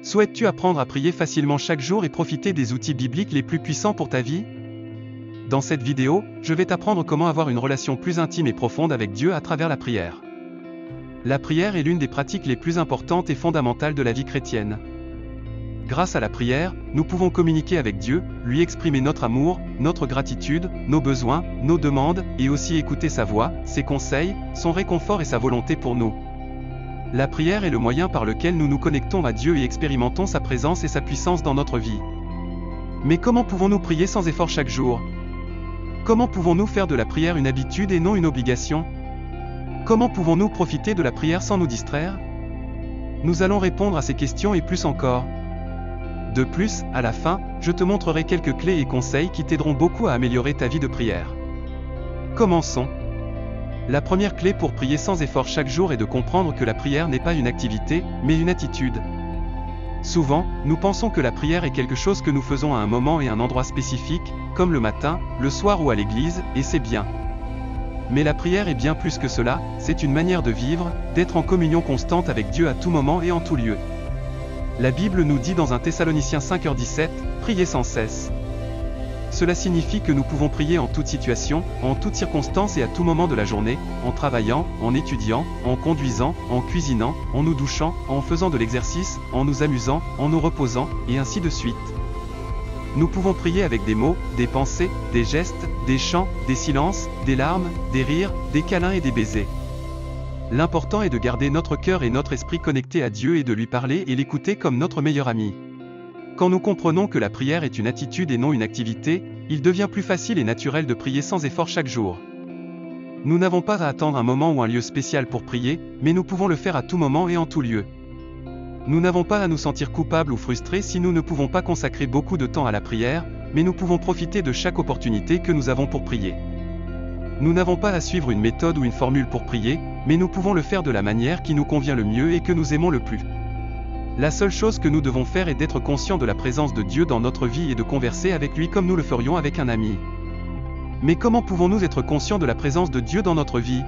Souhaites-tu apprendre à prier facilement chaque jour et profiter des outils bibliques les plus puissants pour ta vie? Dans cette vidéo, je vais t'apprendre comment avoir une relation plus intime et profonde avec Dieu à travers la prière. La prière est l'une des pratiques les plus importantes et fondamentales de la vie chrétienne. Grâce à la prière, nous pouvons communiquer avec Dieu, lui exprimer notre amour, notre gratitude, nos besoins, nos demandes, et aussi écouter sa voix, ses conseils, son réconfort et sa volonté pour nous. La prière est le moyen par lequel nous nous connectons à Dieu et expérimentons sa présence et sa puissance dans notre vie. Mais comment pouvons-nous prier sans effort chaque jour? Comment pouvons-nous faire de la prière une habitude et non une obligation? Comment pouvons-nous profiter de la prière sans nous distraire? Nous allons répondre à ces questions et plus encore. De plus, à la fin, je te montrerai quelques clés et conseils qui t'aideront beaucoup à améliorer ta vie de prière. Commençons. La première clé pour prier sans effort chaque jour est de comprendre que la prière n'est pas une activité, mais une attitude. Souvent, nous pensons que la prière est quelque chose que nous faisons à un moment et un endroit spécifique, comme le matin, le soir ou à l'église, et c'est bien. Mais la prière est bien plus que cela, c'est une manière de vivre, d'être en communion constante avec Dieu à tout moment et en tout lieu. La Bible nous dit dans 1 Thessaloniciens 5h17, « Priez sans cesse ». Cela signifie que nous pouvons prier en toute situation, en toutes circonstances et à tout moment de la journée, en travaillant, en étudiant, en conduisant, en cuisinant, en nous douchant, en faisant de l'exercice, en nous amusant, en nous reposant, et ainsi de suite. Nous pouvons prier avec des mots, des pensées, des gestes, des chants, des silences, des larmes, des rires, des câlins et des baisers. L'important est de garder notre cœur et notre esprit connectés à Dieu et de lui parler et l'écouter comme notre meilleur ami. Quand nous comprenons que la prière est une attitude et non une activité, il devient plus facile et naturel de prier sans effort chaque jour. Nous n'avons pas à attendre un moment ou un lieu spécial pour prier, mais nous pouvons le faire à tout moment et en tout lieu. Nous n'avons pas à nous sentir coupables ou frustrés si nous ne pouvons pas consacrer beaucoup de temps à la prière, mais nous pouvons profiter de chaque opportunité que nous avons pour prier. Nous n'avons pas à suivre une méthode ou une formule pour prier, mais nous pouvons le faire de la manière qui nous convient le mieux et que nous aimons le plus. La seule chose que nous devons faire est d'être conscients de la présence de Dieu dans notre vie et de converser avec lui comme nous le ferions avec un ami. Mais comment pouvons-nous être conscients de la présence de Dieu dans notre vie?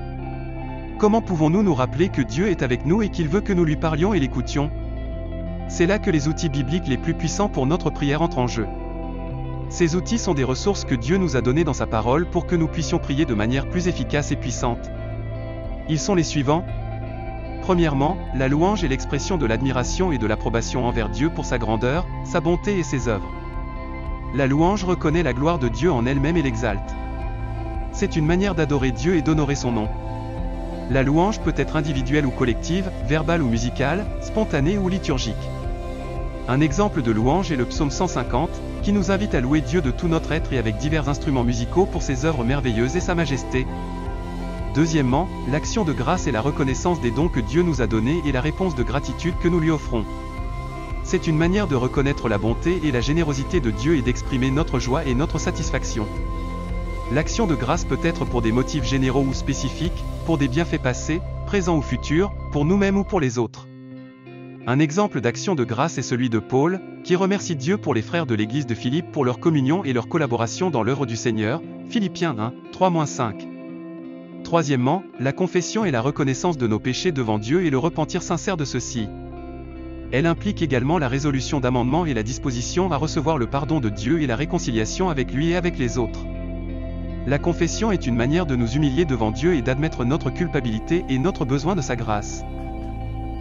Comment pouvons-nous nous rappeler que Dieu est avec nous et qu'il veut que nous lui parlions et l'écoutions? C'est là que les outils bibliques les plus puissants pour notre prière entrent en jeu. Ces outils sont des ressources que Dieu nous a données dans sa parole pour que nous puissions prier de manière plus efficace et puissante. Ils sont les suivants. Premièrement, la louange est l'expression de l'admiration et de l'approbation envers Dieu pour sa grandeur, sa bonté et ses œuvres. La louange reconnaît la gloire de Dieu en elle-même et l'exalte. C'est une manière d'adorer Dieu et d'honorer son nom. La louange peut être individuelle ou collective, verbale ou musicale, spontanée ou liturgique. Un exemple de louange est le psaume 150, qui nous invite à louer Dieu de tout notre être et avec divers instruments musicaux pour ses œuvres merveilleuses et sa majesté. Deuxièmement, l'action de grâce est la reconnaissance des dons que Dieu nous a donnés et la réponse de gratitude que nous lui offrons. C'est une manière de reconnaître la bonté et la générosité de Dieu et d'exprimer notre joie et notre satisfaction. L'action de grâce peut être pour des motifs généraux ou spécifiques, pour des bienfaits passés, présents ou futurs, pour nous-mêmes ou pour les autres. Un exemple d'action de grâce est celui de Paul, qui remercie Dieu pour les frères de l'église de Philippe pour leur communion et leur collaboration dans l'œuvre du Seigneur, Philippiens 1, 3-5. Troisièmement, la confession est la reconnaissance de nos péchés devant Dieu et le repentir sincère de ceux-ci. Elle implique également la résolution d'amendements et la disposition à recevoir le pardon de Dieu et la réconciliation avec lui et avec les autres. La confession est une manière de nous humilier devant Dieu et d'admettre notre culpabilité et notre besoin de sa grâce.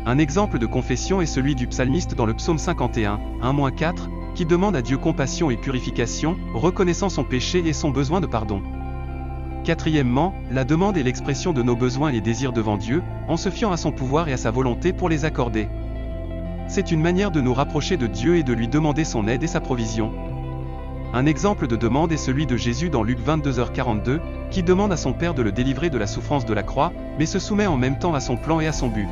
Un exemple de confession est celui du psalmiste dans le psaume 51, 1-4, qui demande à Dieu compassion et purification, reconnaissant son péché et son besoin de pardon. Quatrièmement, la demande est l'expression de nos besoins et désirs devant Dieu, en se fiant à son pouvoir et à sa volonté pour les accorder. C'est une manière de nous rapprocher de Dieu et de lui demander son aide et sa provision. Un exemple de demande est celui de Jésus dans Luc 22h42, qui demande à son Père de le délivrer de la souffrance de la croix, mais se soumet en même temps à son plan et à son but.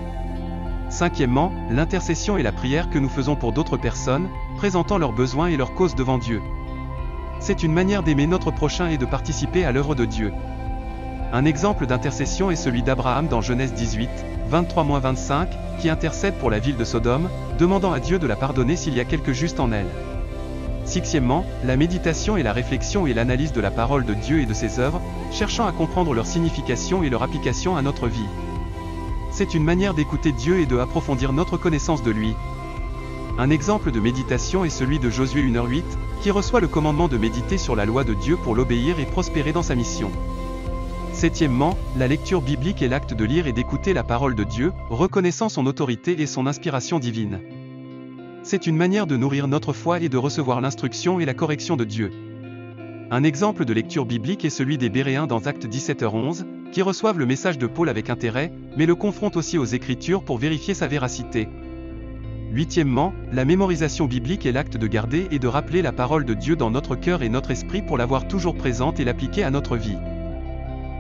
Cinquièmement, l'intercession est la prière que nous faisons pour d'autres personnes, présentant leurs besoins et leurs causes devant Dieu. C'est une manière d'aimer notre prochain et de participer à l'œuvre de Dieu. Un exemple d'intercession est celui d'Abraham dans Genèse 18, 23-25, qui intercède pour la ville de Sodome, demandant à Dieu de la pardonner s'il y a quelque juste en elle. Sixièmement, la méditation est la réflexion et l'analyse de la parole de Dieu et de ses œuvres, cherchant à comprendre leur signification et leur application à notre vie. C'est une manière d'écouter Dieu et de approfondir notre connaissance de lui. Un exemple de méditation est celui de Josué 1h08, qui reçoit le commandement de méditer sur la loi de Dieu pour l'obéir et prospérer dans sa mission. Septièmement, la lecture biblique est l'acte de lire et d'écouter la parole de Dieu, reconnaissant son autorité et son inspiration divine. C'est une manière de nourrir notre foi et de recevoir l'instruction et la correction de Dieu. Un exemple de lecture biblique est celui des Béréens dans Actes 17h11, qui reçoivent le message de Paul avec intérêt, mais le confrontent aussi aux Écritures pour vérifier sa véracité. Huitièmement, la mémorisation biblique est l'acte de garder et de rappeler la parole de Dieu dans notre cœur et notre esprit pour l'avoir toujours présente et l'appliquer à notre vie.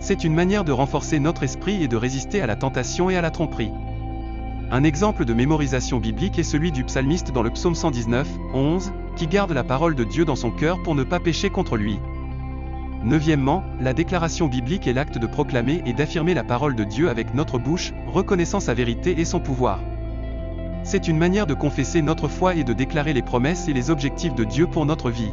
C'est une manière de renforcer notre esprit et de résister à la tentation et à la tromperie. Un exemple de mémorisation biblique est celui du psalmiste dans le psaume 119, 11, qui garde la parole de Dieu dans son cœur pour ne pas pécher contre lui. Neuvièmement, la déclaration biblique est l'acte de proclamer et d'affirmer la parole de Dieu avec notre bouche, reconnaissant sa vérité et son pouvoir. C'est une manière de confesser notre foi et de déclarer les promesses et les objectifs de Dieu pour notre vie.